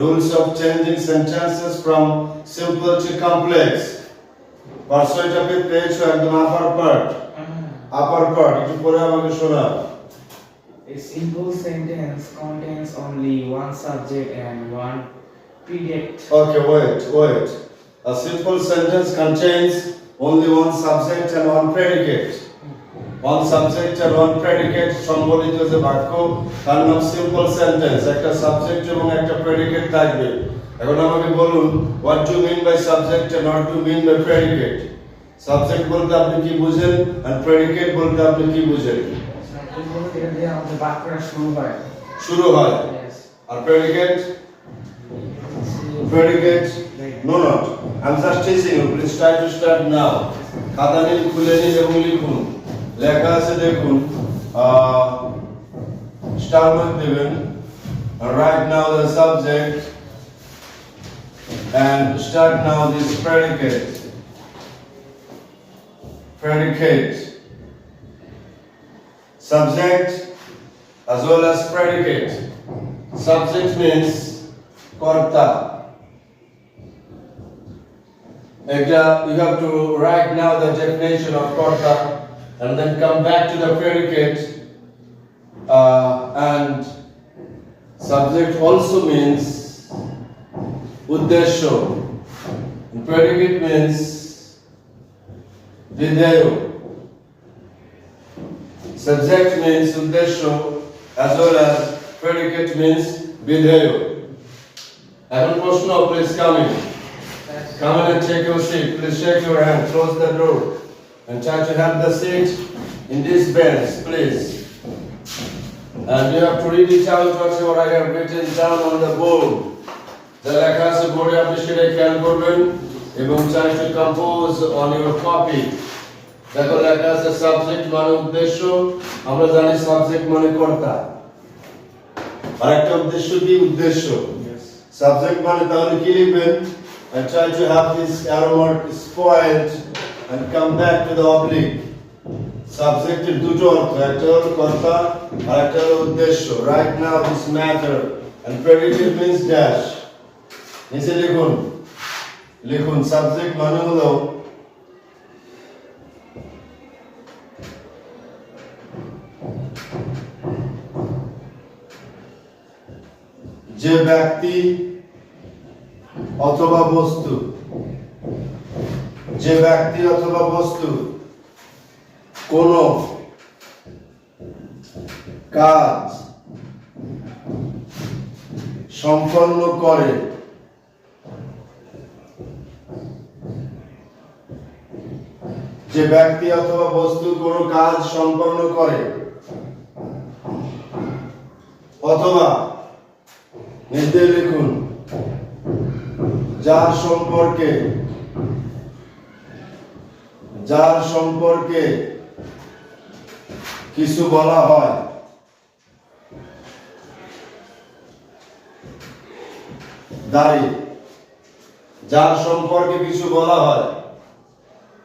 Rules of changing sentences from simple to complex. Persuade page একদম upper part একটু পরে আমাকে শোনা. A simple sentence contains only one subject and one predicate. Okay, wait. A simple sentence contains only one subject and one predicate. One subject and one predicate সম্বলিত যে বাক্য তার নাম সিম্পল সেন্টেন্স. একটা সাবজেক্ট এবং একটা প্রেডিকেট থাকবে. এখন আমাকে বলুন, what do you mean by subject and what do you mean by predicate? Subject বলতে আপনি কি বুঝেন আর প্রেডিকেট বলতে আপনি কি বুঝেন? সাবজেক্ট বলতে এটা দিয়ে আমাদের বাক্যটা শুরু হয়। Yes. আর predicate? Predicate? No. I'm just teaching you. Please try to start now. খাতা নিন, খুলে নিন এবং লিখুন. লেখা আছে দেখুন, স্টার মার্ক দেবেন. Write now the subject and start now this predicate. Subject as well as predicate. Subject means korta. You have to write now the definition of korta and then come back to the predicate. And subject also means uddesho. Predicate means videyo. Subject means uddesho as well as predicate means videyo. এখন প্রশ্ন, please come in. Come in and take your seat. Please shake your hand, close the door, and try to have the seat in this bench, please. And you have to read it out whatever I have written down on the board. The লেখা আছে বোর্ডে, আপনি সেটা খেয়াল করবেন এবং try to compose on your copy. দেখো লেখা আছে সাবজেক্ট মানে উদ্দেশ্য, আমরা জানি সাবজেক্ট মানে কর্তা। আরেকটা উদ্দেশ্য কি? উদ্দেশ্য। সাবজেক্ট মানে তাহলে কি লিখবেন? And try to have this arrow mark spoiled and come back to the oblique. Subject এর দুটো অর্থ, একটা হলো কর্তা আর একটা হলো উদ্দেশ্য. Right now this matter and predicate means dash. নিচে লিখুন সাবজেক্ট মানে হলো যে ব্যক্তি অথবা বস্তু, যে ব্যক্তি অথবা বস্তু কোন কাজ সম্পন্ন করে, যে ব্যক্তি অথবা বস্তু কোন কাজ সম্পন্ন করে অথবা নিচে লিখুন যার সম্পর্কে কিছু বলা হয়, যার সম্পর্কে কিছু বলা হয়,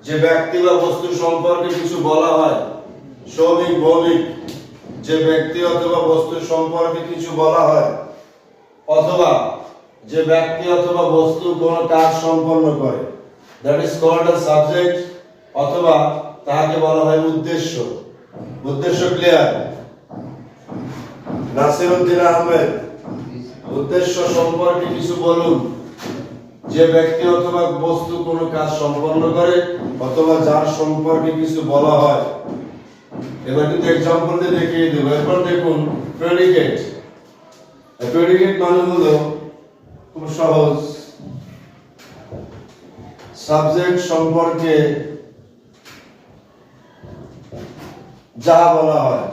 যে ব্যক্তি বা বস্তু সম্পর্কে কিছু বলা হয়, সৌমিক ভৌমিক, যে ব্যক্তি অথবা বস্তু সম্পর্কে কিছু বলা হয় অথবা যে ব্যক্তি অথবা বস্তু কোন কাজ সম্পন্ন করে, that is called a subject, অথবা তাকে বলা হয় উদ্দেশ্য। উদ্দেশ্য ক্লিয়ার? নাসিরউদ্দিন আহমেদ, উদ্দেশ্য সম্পর্কে কিছু বলুন। যে ব্যক্তি অথবা বস্তু কোন কাজ সম্পন্ন করে অথবা যার সম্পর্কে কিছু বলা হয়। এবার কিন্তু এক্সাম্পল দিয়ে দেখিয়ে দেব। এরপর দেখুন প্রেডিকেট। প্রেডিকেট মানে হলো খুব সহজ, সাবজেক্ট সম্পর্কে যা বলা হয়,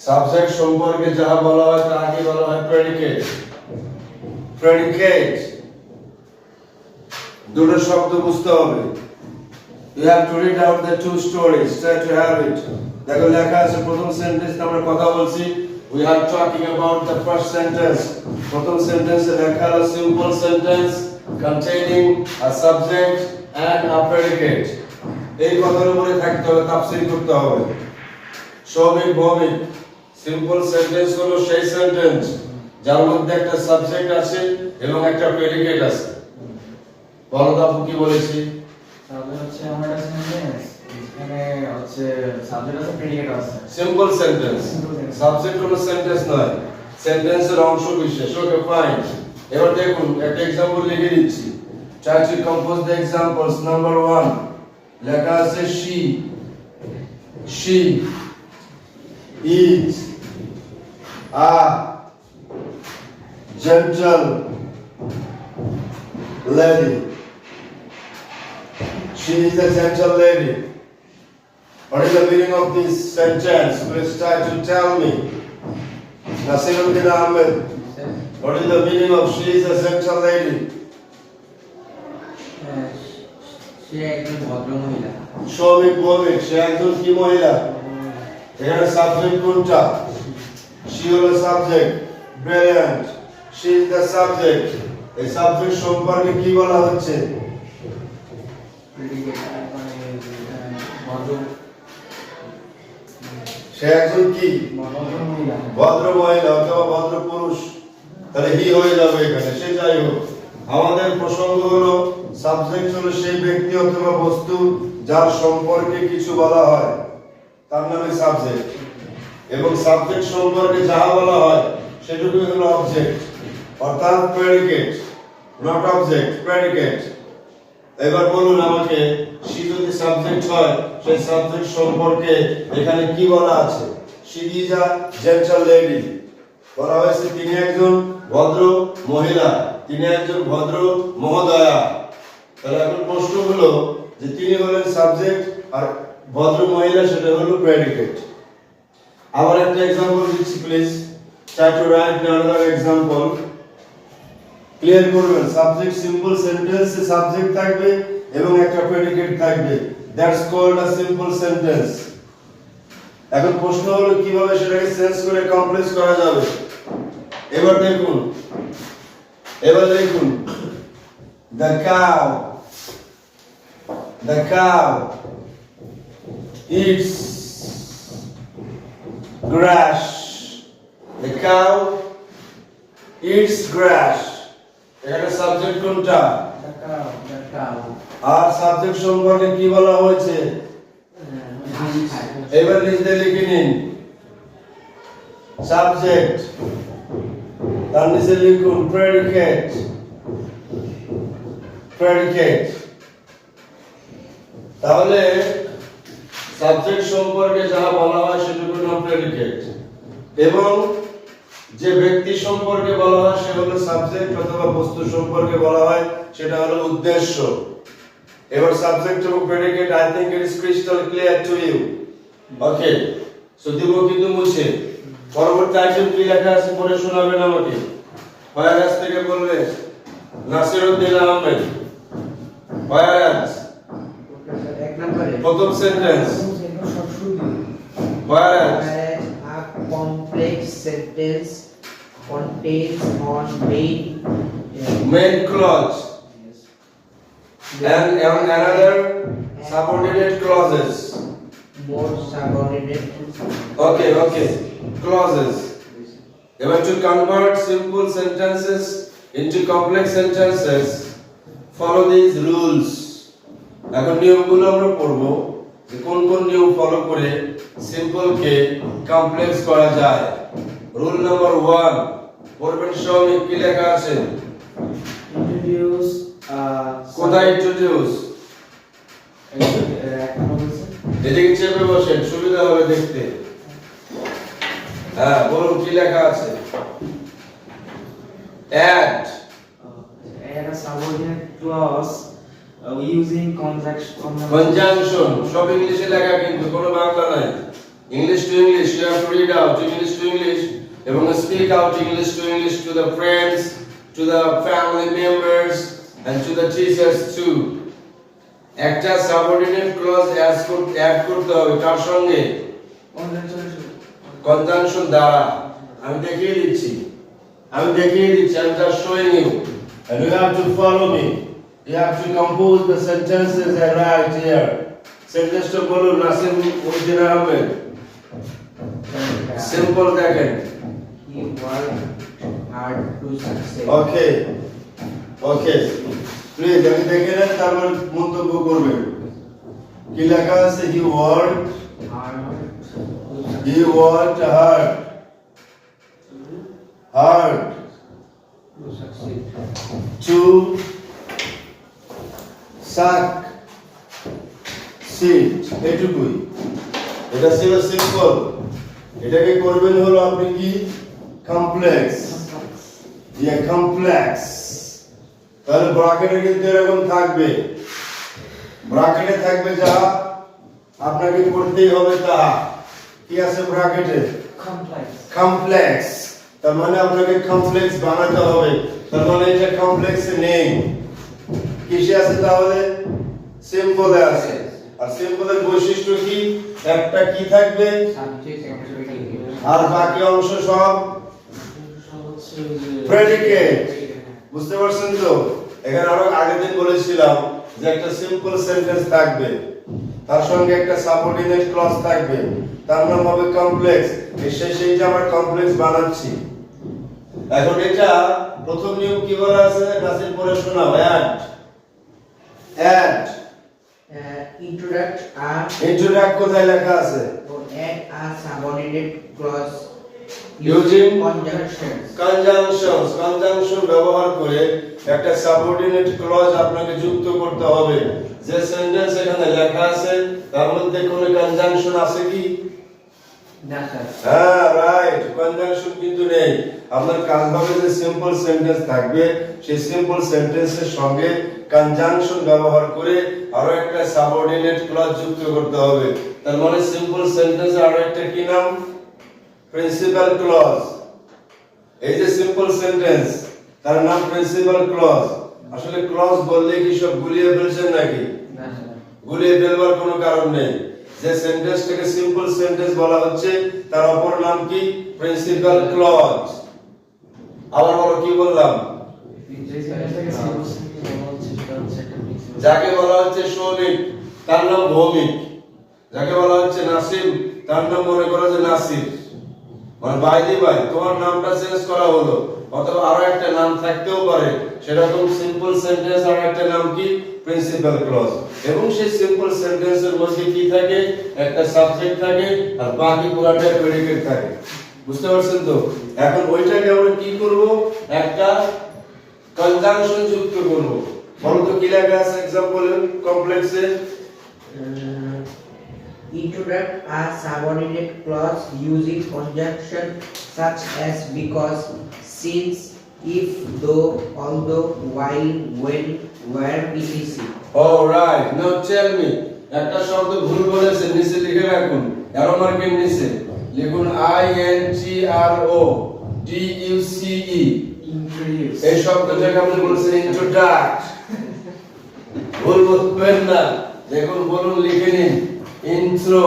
সাবজেক্ট সম্পর্কে যাহা বলা হয় তাকে বলা হয় প্রেডিকেট। প্রেডিকেট দুটো শব্দ বুঝতে হবে। You have to read out the two stories. Try to have it. দেখো লেখা আছে প্রথম সেন্টেন্স আমরা কথা বলছি। We are talking about the first sentence. প্রথম সেন্টেন্সে লেখা হলো simple sentence containing a subject and a predicate. এই কথার উপরে থাকতে হবে, তাফসীর করতে হবে। সৌমিক ভৌমিক সিম্পল সেন্টেন্স হলো সেই সেন্টেন্স যার মধ্যে একটা সাবজেক্ট আছে এবং একটা প্রেডিকেট আছে। বলো তো আপু কি বলেছি? তাহলে হচ্ছে আমার একটা সেন্টেন্স এখানে হচ্ছে সাবজেক্ট আছে প্রেডিকেট আছে। সিম্পল সেন্টেন্স, সাবজেক্ট কোনো সেন্টেন্স নয়, সেন্টেন্সের অংশ বিশেষ। Okay fine. এবার দেখুন একটা एग्जांपल লিখে দিচ্ছি। Try to compose the examples. Number 1 লেখা আছে she is a gentle lady. She is a gentle lady. What is the meaning of this sentence? Please try to tell me. Nasiruddin Ahmed. What is the meaning of she is a gentle lady? সে একজন ভদ্র মহিলা। সৌমিক ভৌমিক সে একজন কি মহিলা? এখানে subject কোনটা? she হলো subject. Brilliant. she is the subject. এই সাবজেক্ট সম্পর্কে কি বলা হচ্ছে? প্রেডিকেট মানে ভদ্র সে একজন কি? মহিলা। ভদ্র মহিলা অথবা ভদ্র পুরুষ। তাহলে হি হয়ে যাবে এখানে। সে যাই হোক, আমাদের প্রসঙ্গ হলো সাবজেক্ট হলো সেই ব্যক্তি অথবা বস্তু যার সম্পর্কে কিছু বলা হয়, তার নামে সাবজেক্ট। এবং সাবজেক্ট সম্পর্কে যা বলা হয় সেটুকুই হলো অবজেক্ট, অর্থাৎ প্রেডিকেট, নট অবজেক্ট, প্রেডিকেট। এবার বলুন আমাকে, সি যদি সাবজেক্ট হয় সেই সাবজেক্ট সম্পর্কে এখানে কি বলা আছে? She is a gentle lady. বলা হয়েছে তিনি একজন ভদ্র মহিলা, তিনি একজন ভদ্র মহোদয়া। তাহলে এখন প্রশ্ন হলো যে তিনি হলেন সাবজেক্ট আর ভদ্র মহিলা সেটা হলো প্রেডিকেট। আবার একটা एग्जांपल দিচ্ছি please. Try to write another example. Clear করবেন, সাবজেক্ট সিম্পল সেন্টেন্সে সাবজেক্ট থাকবে এবং একটা প্রেডিকেট থাকবে। That's called a simple sentence. এখন প্রশ্ন হলো কিভাবে সেটাকে চেঞ্জ করে কমপ্লেক্স করা যাবে। এবার দেখুন, এবার লিখুন the cow eats grass. The cow eats grass. এখানে সাবজেক্ট কোনটা? আর সাবজেক্ট সম্পর্কে কি বলা হয়েছে? এবার নিজে লিখে নিন সাবজেক্ট, তার নিচে লিখুন প্রেডিকেট। প্রেডিকেট তাহলে সাবজেক্ট সম্পর্কে যা বলা হয় সেটুকু নাম প্রেডিকেট, এবং যে ব্যক্তি সম্পর্কে বলা হয় সে হলো সাবজেক্ট, অথবা বস্তু সম্পর্কে বলা হয় সেটা হলো উদ্দেশ্য। এবার সাবজেক্ট এবং predicate, I think it is crystal clear to you. Okay, so দিব কিন্তু মুছে। পরবর্তী আইটেম কি লেখা আছে পড়ে শোনাবেন আমাকে। ফয়াজ থেকে বলবে নাসিরউদ্দিন আহমেদ। ফয়াজ এক নম্বরে প্রথম sentence. Fayaz a complex sentence contains on main clause and another subordinate clauses. more subordinate Okay, clauses. Ever to convert simple sentences into complex sentences, follow these rules. এখন নিয়মগুলো আমরা পড়ব যে কোন কোন নিয়ম ফলো করে সিম্পল কে কমপ্লেক্স করা যায়। রুল নাম্বার 1 পড়বেন সবাই। কি লেখা আছে? ইন্ট্রোডিউস কোথায় ইন্ট্রোডিউস? এদিকে চেপে বসেন, সুবিধা হবে দেখতে। হ্যাঁ বলুন কি লেখা আছে? add a subordinate clause using conjunction সব ইংলিশে লেখা, কিন্তু কোনো বাংলা নাই। English to English, you have to read out English to English এবং speak out English to the friends, to the family members and to the teachers too. একটা subordinate clause add করতে হবে কার সঙ্গে? conjunction দ্বারা। আমি দেখিয়ে দিচ্ছি, I'm just showing you, and you have to follow me. You have to compose the sentences I write here. সেন্টেন্সটা বলুন নাসিম উদ্দিন আহমেদ সিম্পল দেখেন He worked hard to succeed. Okay okay please আমি দেখে নেন তারপর মন্তব্য করবেন কি লেখা আছে হি worked hard To succeed. to succeed এটুকুই এটা ছিল সিম্পল এটাকে করবেন হলো আপনি কি কমপ্লেক্স কমপ্লেক্স তাহলে ব্র্যাকেটে কিন্তু এরকম থাকবে ব্র্যাকেটে থাকবে যা আপনাকে করতেই হবে তা কি আছে ব্র্যাকেটে Complex. কমপ্লেক্স তার মানে আপনাকে কমপ্লেক্স বানাতে হবে তার মানে এটা কমপ্লেক্সে নেই কিসে আছে তাহলে সিম্পলে আছে আর সিম্পলের বৈশিষ্ট্য কি একটা কি থাকবে Subject and predicate. আর বাকি অংশ সব প্রেডিকেট বুঝতে পারছেন তো এখানে আরো আগের দিন বলেছিলাম যে একটা সিম্পল সেন্টেন্স থাকবে তার সঙ্গে একটা সাবঅর্ডিনেট ক্লজ থাকবে তার নাম হবে কমপ্লেক্স এই শেষে যে আমরা কমপ্লেক্স বানাচ্ছি এখন এটা প্রথম নিয়ম কি বলা আছে নাসির পড়ে শোনাও অ্যাড ইন্ট্রোডাক্ট কোথায় লেখা আছে or add a subordinate clause Using conjunctions. Conjunction ব্যবহার করে একটা সাবঅর্ডিনেট ক্লজ আপনাকে যুক্ত করতে হবে যে সেন্টেন্স এখানে লেখা আছে তার মধ্যে কোনো কনজাংশন আছে কি না স্যার হ্যাঁ রাইট কনজাংশন কিন্তু নেই আপনার কাজ হবে যে সিম্পল সেন্টেন্স থাকবে সেই সিম্পল সেন্টেন্সের সঙ্গে কনজাংশন ব্যবহার করে আরো একটা সাবঅর্ডিনেট ক্লজ যুক্ত করতে হবে তার মানে সিম্পল সেন্টেন্সে আরো একটা কি নাম প্রিন্সিপাল ক্লজ এই যে সিম্পল সেন্টেন্স তার নাম প্রিন্সিপাল ক্লজ আসলে ক্লজ বললে কি সব গুলিয়ে ফেলছেন নাকি না স্যার গুলিয়ে ফেলবার কোনো কারণ নেই যে সেন্টেন্সটাকে সিম্পল সেন্টেন্স বলা হচ্ছে তার অপর নাম কি প্রিন্সিপাল ক্লজ আবার বলো কি বললাম যাকে বলা হচ্ছে শ্রমিক তার নাম ভৌমিক যাকে বলা হচ্ছে নাসিম তার নাম মনে করো যে নাসির মানে বাইদি ভাই তোমার নামটা চেঞ্জ করা হলো অথবা আরো একটা নাম থাকতেও পারে সেরকম সিম্পল সেন্টেন্স আর একটা নাম কি প্রিন্সিপাল ক্লজ এবং সেই সিম্পল সেন্টেন্সের মধ্যে কি থাকে একটা সাবজেক্ট থাকে আর বাকি পুরোটা প্রেডিকেট থাকে বুঝতে পারছেন তো এখন ওইটাকে আমরা কি করব একটা কনজাংশন যুক্ত করব বলো তো কি লেখা আছে एग्जांपल কমপ্লেক্সে introduct a subordinate clause using conjunction such as because, since, if, though, although, while, when, where, etc. Alright now tell me একটা শব্দ ভুল বলেছে নিচে লিখে রাখুন অ্যারো মার্কের নিচে লিখুন I N T R O D U C E Introduce. এই শব্দটাকে আপনি বলছেন ইন্ট্রোডাক্ট ভুল বলবেন না দেখুন বলুন লিখে নিন ইন্ট্রো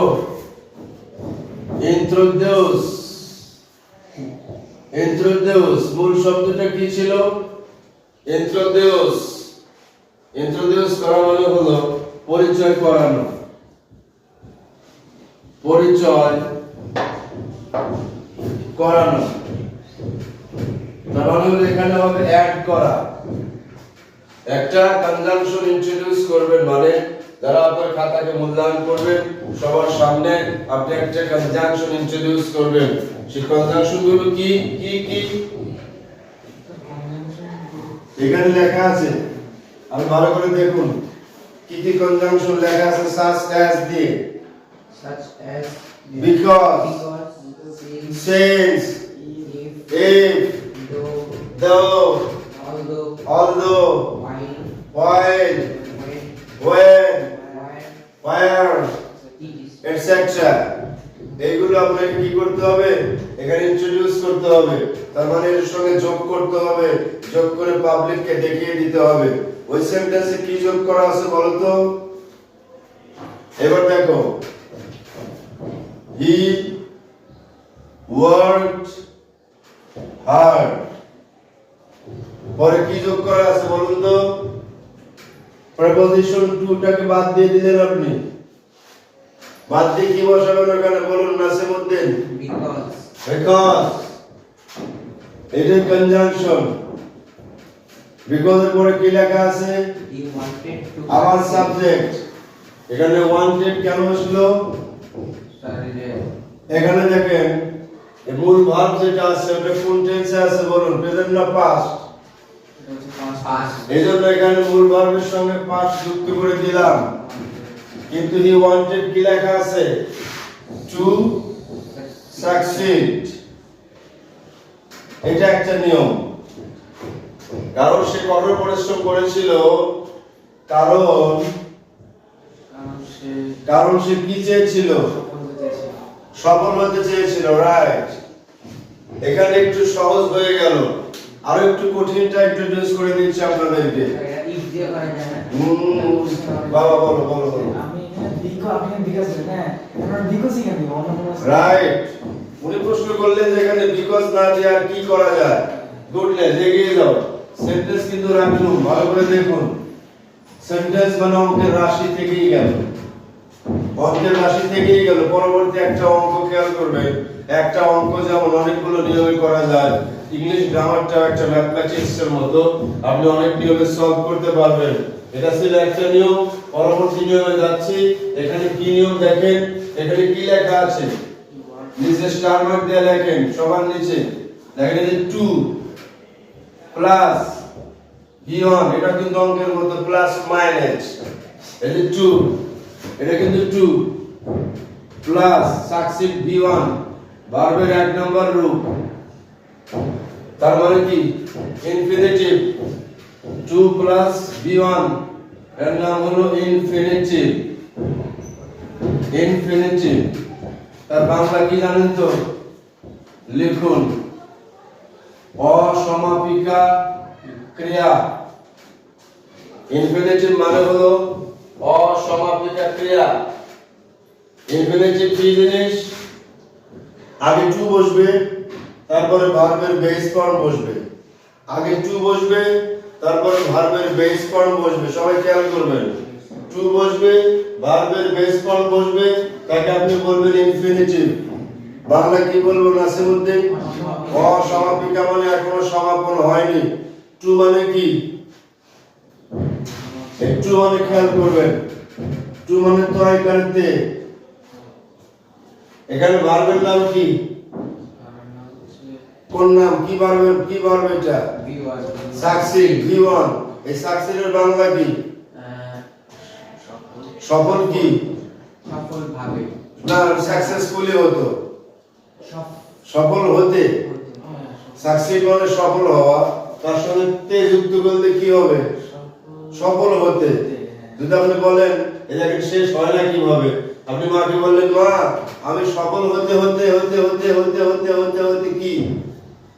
ইন্ট্রোডিউস মূল শব্দটা কি ছিল ইন্ট্রোডিউস করা মানে হলো পরিচয় করানো তার মানে হলো এখানে হবে অ্যাড করা একটা কনজাংশন ইন্ট্রোডিউস করবেন মানে যারা আপনার খাতাকে মূল্যায়ন করবেন সবার সামনে আপনি একটা কনজাংশন ইন্ট্রোডিউস করবেন সেই কনজাংশন গুলো কি এখানে লেখা আছে আপনি ভালো করে দেখুন কি কনজাংশন লেখা আছে such as দিয়ে Such as because, since, if, though, although, while, when, where, etc. এইগুলো আপনাকে কি করতে হবে এখানে ইন্ট্রোডিউস করতে হবে তার মানে এর সঙ্গে যোগ করতে হবে যোগ করে পাবলিককে দেখিয়ে দিতে হবে ওই সেন্টেন্সে কি যোগ করা আছে বলো তো এবার দেখো হি ওয়ার্কড হার্ড পরে কি যোগ করা আছে বলুন তো প্রিপোজিশন টু টাকে বাদ দিয়ে দিলেন আপনি বাদ দিয়ে কি বসাবেন ওখানে বলুন নাসিমউদ্দিন? Because. বিকজ এটা কনজাংশন। বিকজ এর পরে কি লেখা আছে? He wanted to. আবার সাবজেক্ট। এখানে ওয়ান্টেড কেন আসলো? Sorry, এখানে দেখেন এই মূল ভার্ব যেটা আছে ওটা কোন টেন্সে আছে বলুন? প্রেজেন্ট না পাস্ট? past. এইজন্য এখানে মূল ভার্বের সঙ্গে পাস্ট যুক্ত করে দিলাম। কিন্তু হি ওয়ান্টেড কি লেখা আছে? To succeed. এটা একটা নিয়ম। কারণ সে কঠোর পরিশ্রম করেছিল, কারণ সে কি চেয়েছিল? সফল হতে চেয়েছিল, রাইট। এখানে একটু সহজ হয়ে গেল, আরো একটু কঠিনটা ইন্ট্রোডিউস করে দিচ্ছি আপনাদেরকে। If দিয়ে করা যায় না। বাবা বলো বলো বলো। আমি বিকজ হ্যাঁ আমরা বিকজই কেন দিব অন্য কোনো রাইট। উনি প্রশ্ন করলেন যে এখানে বিকজ না দিয়ে আর কি করা যায়? গুডনেস, এগিয়ে যাও। সেন্টেন্স কিন্তু রাখলুম, ভালো করে দেখুন। সেন্টেন্স মানে অঙ্কের রাশি থেকেই গেল, অঙ্কের রাশি থেকেই গেল। পরবর্তী একটা অঙ্ক খেয়াল করবেন, একটা অঙ্ক যেমন অনেকগুলো নিয়মে করা যায়, ইংলিশ গ্রামারটা একটা ম্যাথমেটিক্স এর মতো, আপনি অনেক নিয়মে সলভ করতে পারবেন। এটা ছিল একটা নিয়ম। পরবর্তী নিয়মে যাচ্ছি। এখানে কি নিয়ম দেখেন, এখানে কি লেখা আছে? নিচে স্টার মার্ক দিয়ে লেখেন, সবার নিচে দেখেন এই যে 2 প্লাস b1, এটা কিন্তু অঙ্কের মতো প্লাস মাইনাস। এই যে 2, এটা কিন্তু 2 প্লাস সাকসিড b1, ভার্বের এক নাম্বার রূপ। তার মানে কি? ইনফিনিটিভ। 2 প্লাস b1 এর নাম হলো ইনফিনিটিভ। ইনফিনিটিভ তার বাংলা কি জানেন তো? লিখুন অসমাপিকা ক্রিয়া। ইনফিনিটিভ মানে হলো অসমাপিকা ক্রিয়া। ইনফিনিটিভ কি জিনিস? আগে টু বসবে, তারপরে ভার্বের বেস ফর্ম বসবে। আগে টু বসবে, তারপরে ভার্বের বেস ফর্ম বসবে। সবাই খেয়াল করবেন, টু বসবে, ভার্বের বেস ফর্ম বসবে, তাকে আপনি বলবেন ইনফিনিটিভ। বাংলা কি বলবো নাসিমউদ্দিন? অসমাপিকা মানে এখনো সমাপন হয়নি। টু মানে কি? একটু মানে খেয়াল করবেন, টু মানে তো আই করতে। এখানে ভার্বের নাম কি? কোন নাম? কি ভার্বের কি ভার্ব এটা? B1. Succeed, b1। এই সাকসিডের বাংলা কি? সফল কি? সফলভাবে। না, সাকসেসফুলি হতো। সফল হতে। সাকসিড মানে সফল হওয়া, তার সঙ্গে তে যুক্ত করলে কি হবে? সফল হতে। যদি আপনি বলেন এই জায়গায় শেষ হয় না কিভাবে, আপনি মাকে বললেন মা আমি সফল হতে হতে হতে হতে হতে হতে হতে হতে কি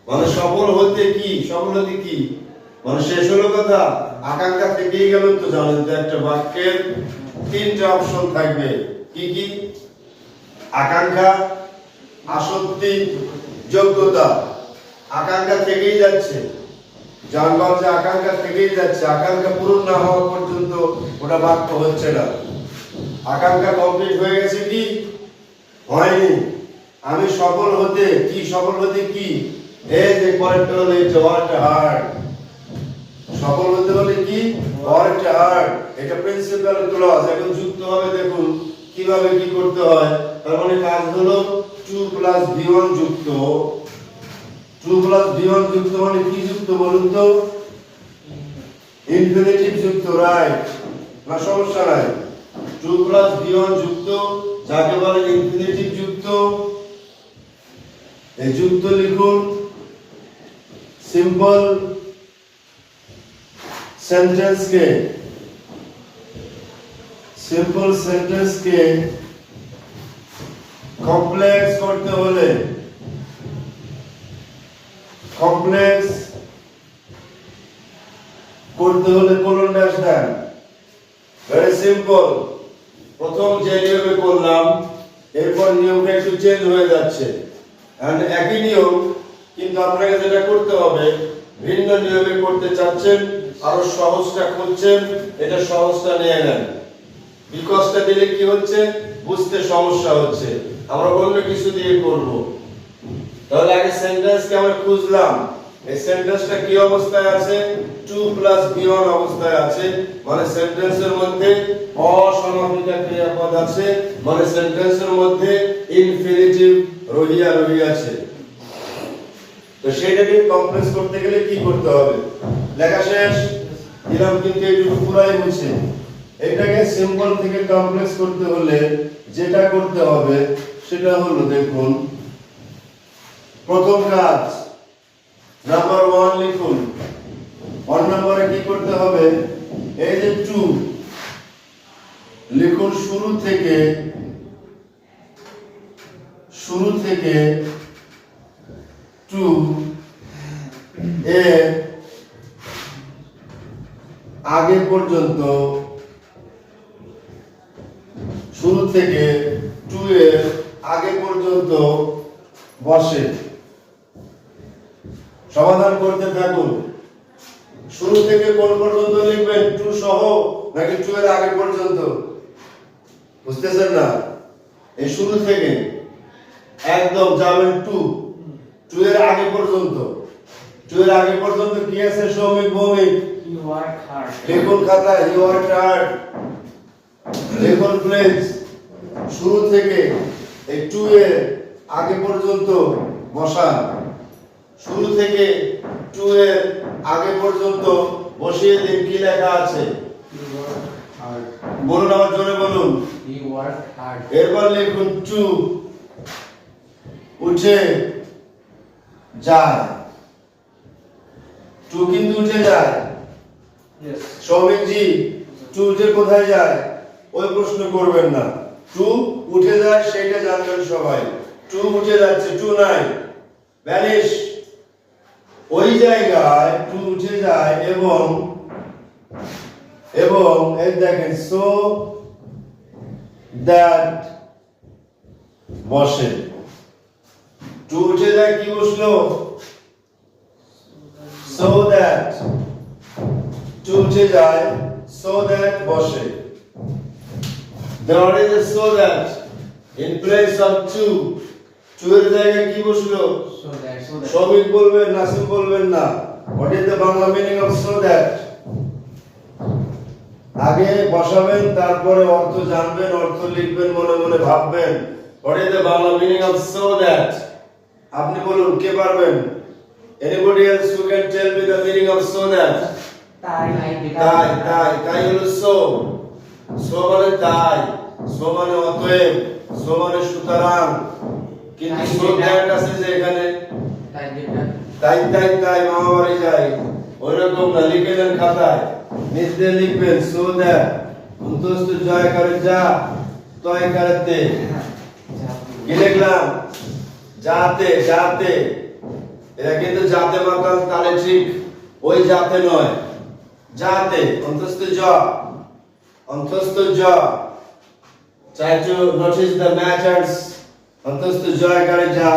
মানে সফল হতে কি? সফল হতে কি মানে শেষ হলো কথা? আকাঙ্ক্ষা থেকেই গেল তো। জানেন তো একটা বাক্যের তিনটা অপশন থাকবে। কি কি? আকাঙ্ক্ষা, আসক্তি, যোগ্যতা। আকাঙ্ক্ষা থেকেই যাচ্ছে, জানলাম যে আকাঙ্ক্ষা থেকেই যাচ্ছে। আকাঙ্ক্ষা পূরণ না হওয়া পর্যন্ত ওটা বাক্য হচ্ছে না। আকাঙ্ক্ষা কমপ্লিট হয়ে গেছে কি? হয়নি। আমি সফল হতে কি? সফল হতে কি? এই যে পরেরটা হলো এটা ওয়ার্ক হার্ড। সফল হতে হলে কি? Work hard. এটা প্রিন্সিপাল ক্লজ। এখন যুক্ত হবে, দেখুন কিভাবে কি করতে হয়। তার মানে কাজ হলো 2 প্লাস b1 যুক্ত। 2 প্লাস b1 যুক্ত মানে কি যুক্ত বলুন তো? ইনফিনিটিভ যুক্ত, রাইট? না সমস্যা নাই। 2 প্লাস b1 যুক্ত, যাকে বলে ইনফিনিটিভ যুক্ত। এই যুক্ত লিখুন সিম্পল সেন্টেন্সকে। সিম্পল সেন্টেন্সকে কমপ্লেক্স করতে হলে, কমপ্লেক্স করতে হলে কোলন ড্যাশ দেন। Very simple. প্রথম যে নিয়মে করলাম, এরপর নিয়মটা একটু চেঞ্জ হয়ে যাচ্ছে। এন্ড একই নিয়ম, কিন্তু আপনাকে যেটা করতে হবে, ভিন্ন নিয়মে করতে চাচ্ছেন, আরো সহজটা করছেন, এটা সহজটা নিয়ে নেন। বিকজটা দিলে কি হচ্ছে? বুঝতে সমস্যা হচ্ছে, আমরা অন্য কিছু দিয়ে করব। তাহলে আগে সেন্টেন্সকে আমরা খুঁজলাম, এই সেন্টেন্সটা কি অবস্থায় আছে? টু প্লাস বি ওয়ান অবস্থায় আছে, মানে সেন্টেন্সের মধ্যে অসমাপিত ক্রিয়াপদ আছে, মানে সেন্টেন্সের মধ্যে ইনফিনিটিভ রহিয়া আছে। তো সেটাকে কমপ্লেক্স করতে গেলে কি করতে হবে? লেখা শেষ, দিলাম কিন্তু এইটুকু পুরাই মুছে। এটাকে সিম্পল থেকে কমপ্লেক্স করতে হলে যেটা করতে হবে সেটা হলো, দেখুন, প্রথম কাজ নাম্বার 1 লিখুন। 1 নম্বরে কি করতে হবে? এই যে 2 লিখুন, শুরু থেকে 2 এর আগে পর্যন্ত, শুরু থেকে 2 এর আগে পর্যন্ত বসে। সমাধান করতে থাকুন। শুরু থেকে কোন পর্যন্ত লিখবেন? 2 সহ নাকি 2 এর আগে পর্যন্ত? বুঝতেছেন না? এই শুরু থেকে একদম যাবেন 2 এর আগে পর্যন্ত। 2 এর আগে পর্যন্ত কি আছে? Soumik, Bhowmik, You work hard. লিখুন খাতায়, ইউ আর টায়ার্ড। লিখুন প্লিজ, শুরু থেকে এই 2 এর আগে পর্যন্ত বসা। শুরু থেকে 2 এর আগে পর্যন্ত বসিয়ে দিন। কি লেখা আছে? You work hard. বলুন, আমার জোরে বলুন। You work hard. এরপর লিখুন 2 উঠে যায়। 2 কিন্তু উঠে যায়। Yes. সৌমিক জি, 2 উঠে কোথায় যায়? ওই প্রশ্ন করবেন না। 2 উঠে যায় সেটা জানবেন সবাই। 2 উঠে যাচ্ছে, 2 নাই, ভ্যানিশ। ওই জায়গায় 2 উঠে যায় এবং এই দেখেন, সো দ্যাট বসে। 2 উঠে যায়, কি বসলো? So that. 2 উঠে যায়, সো দ্যাট বসে। There is a so that in place of 2 এর জায়গায় কি বসলো? So that. সৌমিক বলবেন, নাসিম বলবেন না। What is the Bangla meaning of so that? আগে বসাবেন, তারপরে অর্থ জানবেন, অর্থ লিখবেন, মনে মনে ভাববেন। What is the Bangla meaning of so that? আপনি বলুন, কে পারবেন? Anybody else who can tell me the meaning of so that? তাই তাই হলো so মানে তাই, so মানে অতএব, so মানে সুতরাং। কিন্তু so that আছে যে এখানে, তাই মামা বাড়ি যাই, ওইরকম না। লিখে দেন খাতায়, নিচে লিখবেন so that অন্তস্থ জয় করে যা, তয় করে তে। কি লিখলাম? যাতে। এটা কিন্তু যাতে মাতাল তালে ঠিক, ওই যাতে নয়, যাতে। অন্তস্থ জ। Try to notice the matters. অন্তস্থ জয় করে যা,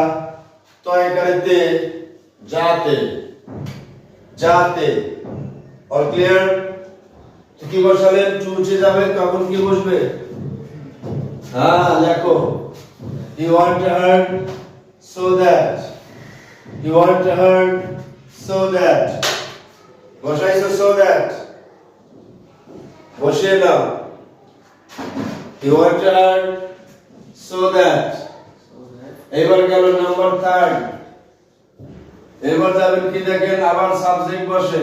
তয় করে তে, যাতে। All clear? কি বসালেন? 2 উঠে যাবে, তখন কি বসবে? হ্যাঁ, লেখো। You want to earn so that. You want to earn so that. বসাইছো so that, বসিয়ে নাও। You want to earn so that. এবার গেল নাম্বার 3। এবার যাবেন কি দেখেন, আবার সাবজেক্ট বসে।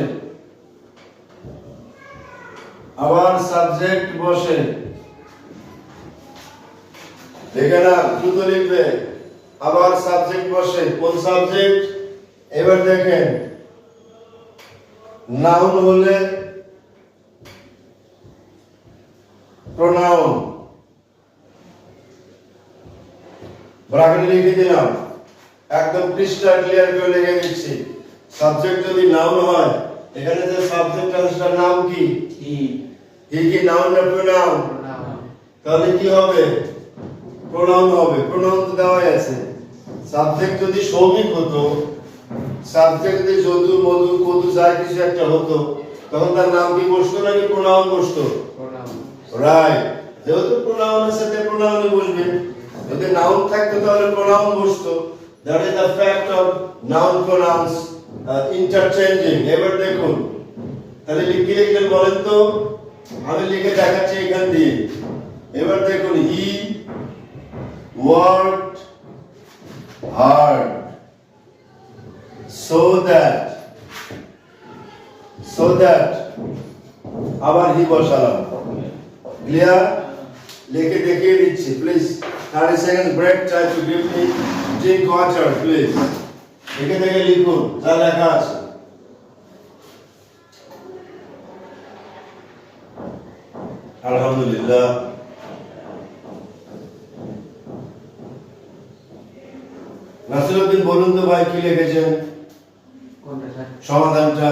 দেখে না, দ্রুত লিখবে। আবার সাবজেক্ট বসে। কোন সাবজেক্ট? এবার দেখেন, নাউন হলে প্রোনাউন। ব্র্যাকেটে লিখে দিলাম, একদম ক্রিস্টাল ক্লিয়ার করে লিখে দিচ্ছি। সাবজেক্ট যদি নাউন হয়, এখানে যে সাবজেক্ট আছে তার নাম কি? He. কি নাউন না প্রোনাউন? তাহলে কি হবে? প্রোনাউন হবে। প্রোনাউন তো দেওয়াই আছে। সাবজেক্ট যদি সৌমিক হতো, সাবজেক্ট যদি যদু, মধু, কদু যা কিছু একটা হতো, তখন তার নাম কি বসতো নাকি প্রোনাউন বসতো? Pronoun. রাইট। যেহেতু প্রোনাউনের সাথে প্রোনাউনই বসবে, যদি নাউন থাকতো তাহলে প্রোনাউন বসতো। That is the fact of noun pronounce interchanging. এবার দেখুন, তাহলে লিখে লিখলেন বলেন তো, আমি লিখে দেখাচ্ছি এখান দিয়ে। এবার দেখুন, হি worked hard so that আবার হি বসালাম। ক্লিয়ার? লিখে দেখিয়ে দিচ্ছি please. 30 seconds break, try to give me drink water please। লিখে দেখে লিখুন যা লেখা আছে। আলহামদুলিল্লাহ। নাসিরউদ্দিন বলুন তো ভাই কি লিখেছেন কোনটা স্যার? সমাধানটা?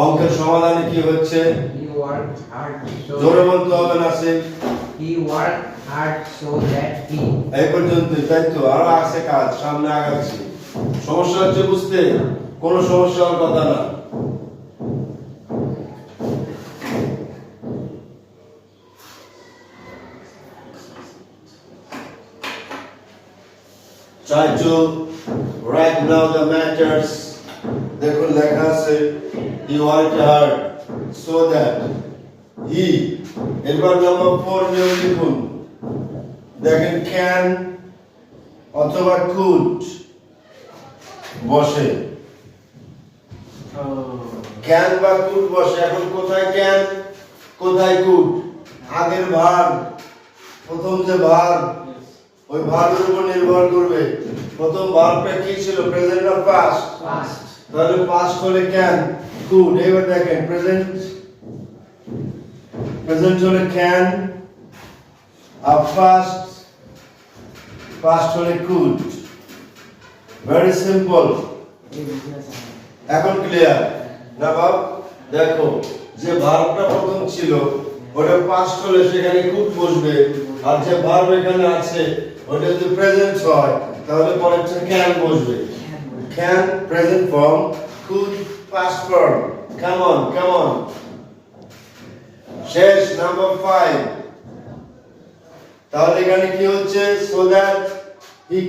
অঙ্কের সমাধানে কি হচ্ছে? He worked hard so জোরে বলতে হবে Nasir. he worked hard so that he এই পর্যন্ত, তাই তো? আরো আছে কাজ, সামনে আগাচ্ছি। সমস্যা হচ্ছে বুঝতে, কোনো সমস্যা হওয়ার কথা না। Try to write now the matters. দেখুন লেখা আছে he worked hard so that he, এরপর নাম্বার 4 নিয়ে লিখুন। দেখেন can অথবা could বসে, can বা could বসে। এখন কোথায় can কোথায় could? আগের ভার্ব, প্রথম যে ভার্ব, ওই ভার্বের উপর নির্ভর করবে। প্রথম ভার্বটা কি ছিল, প্রেজেন্ট না পাস্ট? past তাহলে পাস্ট হলে ক্যান, কুড। এবার দেখেন প্রেজেন্ট, প্রেজেন্ট হলে ক্যান, আর পাস্ট হলে কুড। Very simple. এখন ক্লিয়ার না বাব? দেখো, যে ভার্বটা প্রথম ছিল ওটা পাস্ট হলে সেখানে কুড বসবে, আর যে ভার্ব এখানে আছে ওটা যদি প্রেজেন্ট হয় তাহলে পরেরটা ক্যান বসবে। Can present form, could past form. Come on. শেষ নাম্বার 5। তাহলে এখানে কি হচ্ছে? so that he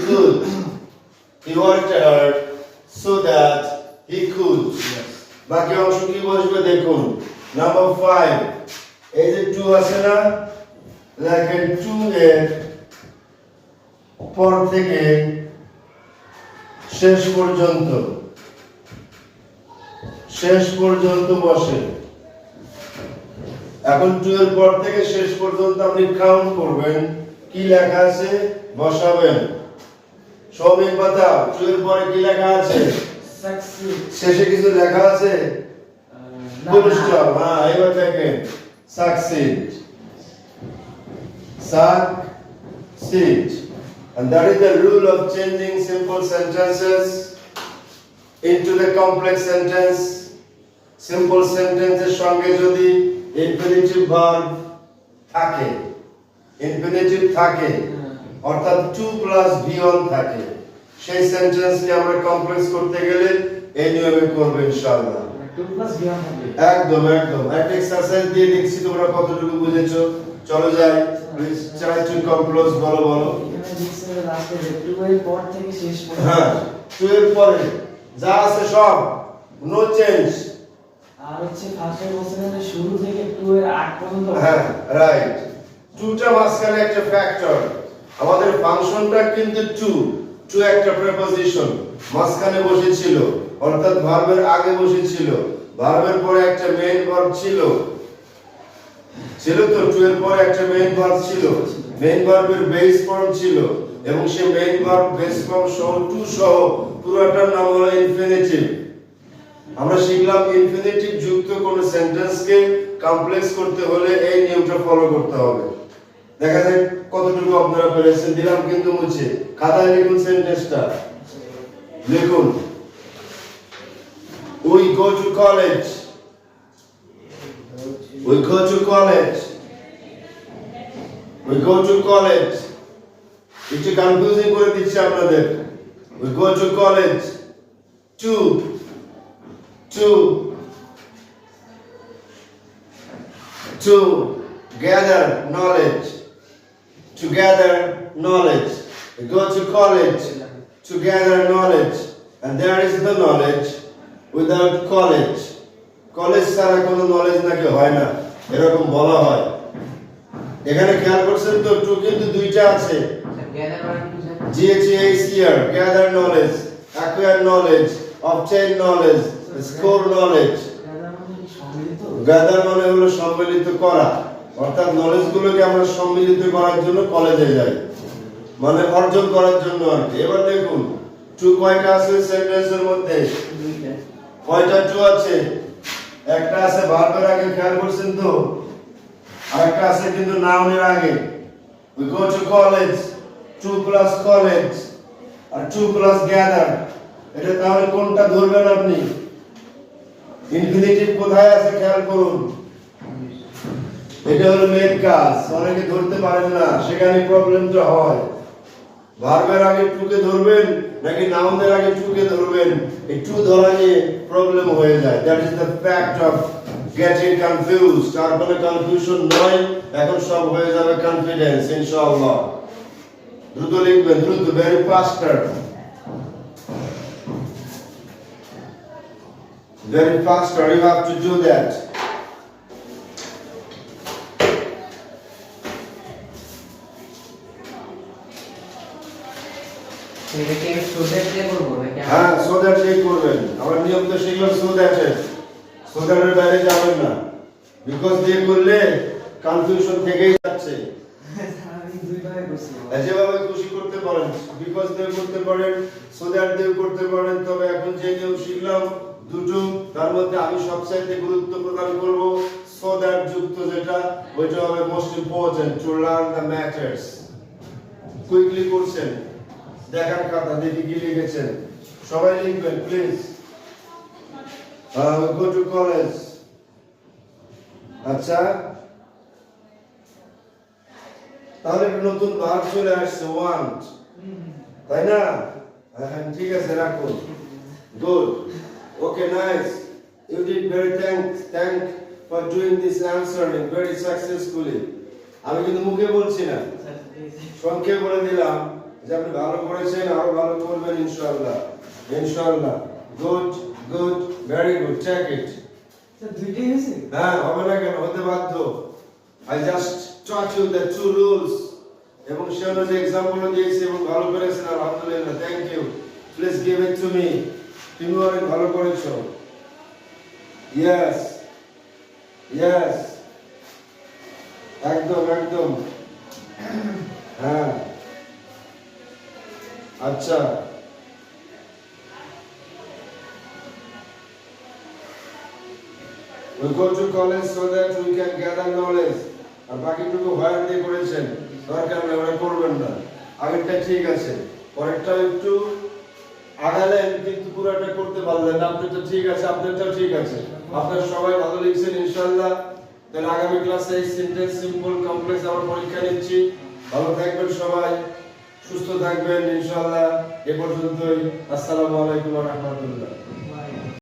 could, he worked hard so that he could। বাকি অংশ কি বসবে দেখুন। নাম্বার 5, এই যে 2 আছে না, লেখেন 2 এর পর থেকে শেষ পর্যন্ত বসে। এখন 2 এর পর থেকে শেষ পর্যন্ত আপনি কাউন্ট করবেন, কি লেখা আছে বসাবেন। সবই বাতাও, 2 এর পরে কি লেখা আছে? শেষে কিছু লেখা আছে? Full stop. হ্যাঁ, এবার দেখেন succeed। And that is the rule of changing simple sentences into the complex sentence। Simple sentence এর সঙ্গে যদি infinitive verb থাকে, অর্থাৎ 2 + V1 থাকে, সেই সেন্টেন্সকে আমরা কমপ্লেক্স করতে গেলে এই নিয়মে করব ইনশাআল্লাহ। 2 + V1 হবে। একদম। একটা এক্সারসাইজ দিয়ে দেখছি তোমরা কতটুকু বুঝেছো। চলো যাই, প্লিজ ট্রাই টু কমপ্লোজ। বলো। এখানে লিখছে লাস্টে 2 এর পর থেকে শেষ পর্যন্ত। হ্যাঁ, 2 এর পরে যা আছে সব নো চেঞ্জ। আর হচ্ছে ফার্স্টের কোশ্চেনে শুরু থেকে 2 এর 8 পর্যন্ত। হ্যাঁ, রাইট। 2টা মাঝখানে একটা ফ্যাক্টর। আমাদের ফাংশনটা কিন্তু 2 একটা প্রিপোজিশন মাঝখানে বসেছিল, অর্থাৎ ভার্বের আগে বসেছিল। ভার্বের পরে একটা মেইন ভার্ব ছিল তো 2 এর পরে একটা মেইন ভার্ব ছিল। মেইন ভার্বের বেস ফর্ম ছিল, এবং সেই মেইন ভার্ব বেস ফর্ম সহ 2 সহ পুরোটার নাম হলো ইনফিনিটিভ। আমরা শিখলাম ইনফিনিটিভ যুক্ত কোন সেন্টেন্সকে কমপ্লেক্স করতে হলে এই নিয়মটা ফলো করতে হবে। দেখা যাক কতটুকু আপনারা পেরেছেন। দিলাম কিন্তু মুছে, খাতায় লিখুন সেন্টেন্সটা। লিখুন, we go to college। একটু কনফিউজিং করে দিচ্ছি আপনাদের। we go to college to to gather knowledge. To gather knowledge. We go to college to gather knowledge. And there is no knowledge without college. College ছাড়া কোনো knowledge নাকি হয় না, এরকম বলা হয়। এখানে খেয়াল করছেন তো, টু কিন্তু দুইটা আছে। GHER, gather knowledge, acquire knowledge, obtain knowledge, score knowledge. gather মানে হলো সম্মিলিত করা, অর্থাৎ নলেজ গুলোকে আমরা সম্মিলিত করার জন্য কলেজে যাই, মানে অর্জন করার জন্য আর কি। এবার দেখুন টু কয়টা আছে সেন্টেন্সের মধ্যে? কয়টা টু আছে? একটা আছে ভার্বের আগে, খেয়াল করছেন তো, আরেকটা আছে কিন্তু নাউনের আগে। We go to college, 2 plus college R 2 plus gather। এটা তাহলে কোনটা ধরবেন আপনি? ইনফিনিটিভ কোথায় আছে খেয়াল করুন, এটা হলো মেইন কাজ। অনেকে ধরতে পারেন না, সেখানে প্রবলেমটা হয়। ভার্বের আগে টু কে ধরবেন নাকি নাউনের আগে টু কে ধরবেন, এই টু ধরা নিয়ে প্রবলেম হয়ে যায়। That is the fact of getting confused. তার কোনো কনফিউশন নয়, এখন সব হয়ে যাবে কনফিডেন্স ইনশাআল্লাহ। দ্রুত লিখবেন, দ্রুত, very ফাস্টার, very faster, you have to do that. হ্যাঁ, so that দিয়ে করবেন। আমরা নিয়ম তো শিখলাম so that এর, so that এর বাইরে যাবেন না, বিকজ দিয়ে করলে কনফিউশন থেকেই যাচ্ছে। যেভাবে খুশি করতে পারেন, বিকজ দিয়ে করতে পারেন, so that দিয়ে করতে পারেন। তবে এখন যে নিয়ম শিখলাম দুটো, তার মধ্যে আমি সবচাইতে গুরুত্ব প্রদান করব so that যুক্ত যেটা, ওইটা হবে most important to learn the matters. Quickly করছেন, দেখার কথা, দেখি কি লিখেছেন, সবাই লিখবেন প্লিজ। গো টু কলেজ, আচ্ছা, তাহলে নতুন ভার্ব চলে আসছে, ওয়ান্ট, তাই না? হ্যাঁ, ঠিক আছে, রাখুন। Good, okay, nice, you did very thank for doing this answering very successfully. আমি কিন্তু মুখে বলছি না, সংক্ষেপে বলে দিলাম যে আপনি ভালো করেছেন, আরো ভালো করবেন ইনশাআল্লাহ, ইনশাআল্লাহ। Good, good, very good, take it. Sir দুইটাই হয়েছে? হ্যাঁ, হবে না কেন, হতে বাধ্য। I just taught you the two rules এবং সে অনুযায়ী এক্সাম্পলও দিয়েছি এবং ভালো করেছেন, আলহামদুলিল্লাহ, thank you. Please give it to me. তুমি অনেক ভালো করেছো। ইয়েস, ইয়েস, একদম, একদম, হ্যাঁ, আচ্ছা। We go to college so that we can gather knowledge. আর বাকিটুকু ভয় দিয়ে করেছেন, দরকার নেই, ওরা করবেন না। আগেরটা ঠিক আছে, পরেরটা একটু আগালেন কিন্তু পুরোটা করতে পারলেন না। আপনি তো ঠিক আছে, আপনারটাও ঠিক আছে, আপনারা সবাই ভালো লিখছেন ইনশাআল্লাহ। তাহলে আগামী ক্লাসে এই সেন্টেন্স সিম্পল কমপ্লেক্স আবার পরীক্ষা নিচ্ছি। ভালো থাকবেন সবাই, সুস্থ থাকবেন ইনশাআল্লাহ। এ পর্যন্তই। আসসালামু আলাইকুম ওয়া রাহমাতুল্লাহ।